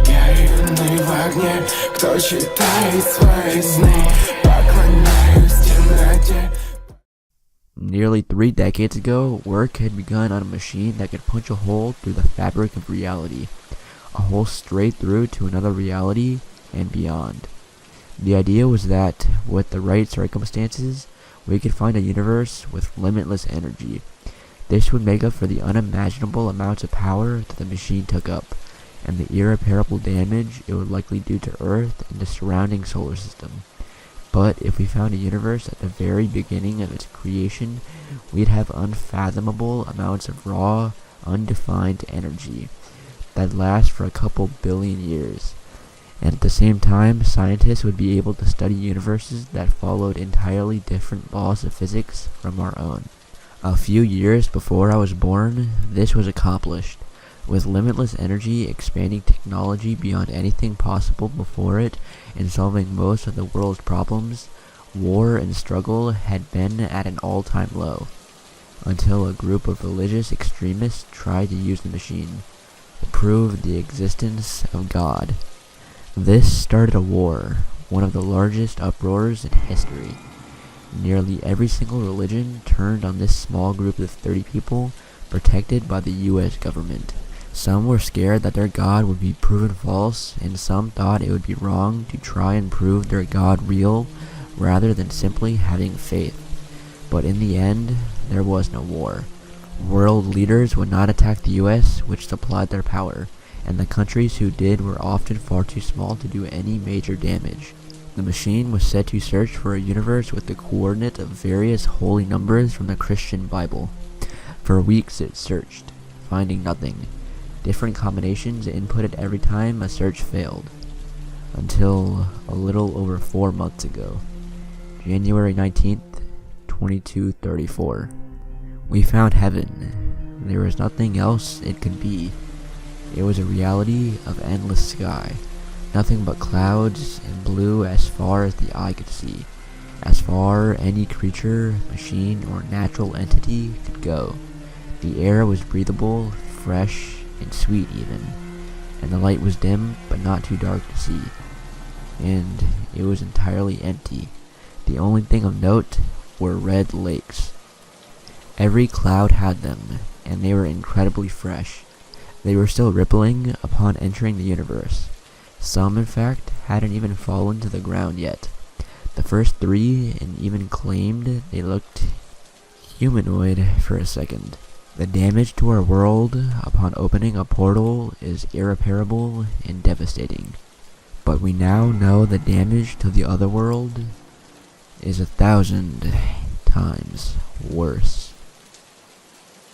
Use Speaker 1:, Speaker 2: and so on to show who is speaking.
Speaker 1: Каинный в огне, кто читает свои сны, поклоняюсь темноте.
Speaker 2: Nearly 3 decades ago, work had begun on a machine that could punch a hole through the fabric of reality, a hole straight through to another reality and beyond. The idea was that, with the right circumstances, we could find a universe with limitless energy. This would make up for the unimaginable amounts of power that the machine took up, and the irreparable damage it would likely do to Earth and the surrounding solar system. But if we found a universe at the very beginning of its creation, we'd have unfathomable amounts of raw, undefined energy that last for a couple billion years. And at the same time, scientists would be able to study universes that followed entirely different laws of physics from our own. A few years before I was born, this was accomplished. With limitless energy expanding technology beyond anything possible before it and solving most of the world's problems, war and struggle had been at an all-time low, until a group of religious extremists tried to use the machine to prove the existence of God. This started a war, one of the largest uproars in history. Nearly every single religion turned on this small group of 30 people protected by the US government. Some were scared that their God would be proven false, and some thought it would be wrong to try and prove their God real rather than simply having faith. But in the end, there was no war. World leaders would not attack the US, which supplied their power, and the countries who did were often far too small to do any major damage. The machine was set to search for a universe with the coordinate of various holy numbers from the Christian Bible. For weeks it searched, finding nothing. Different combinations inputted every time a search failed. Until a little over 4 months ago, January 19th, 2234. We found heaven. There was nothing else it could be. It was a reality of endless sky. Nothing but clouds and blue as far as the eye could see. As far any creature, machine, or natural entity could go. The air was breathable, fresh, and sweet even, and the light was dim but not too dark to see, and it was entirely empty. The only thing of note were red lakes. Every cloud had them, and they were incredibly fresh. They were still rippling upon entering the universe. Some, in fact, hadn't even fallen to the ground yet. The first 3 and even claimed they looked humanoid for a second. The damage to our world upon opening a portal is irreparable and devastating. But we now know the damage to the other world is 1,000 times worse.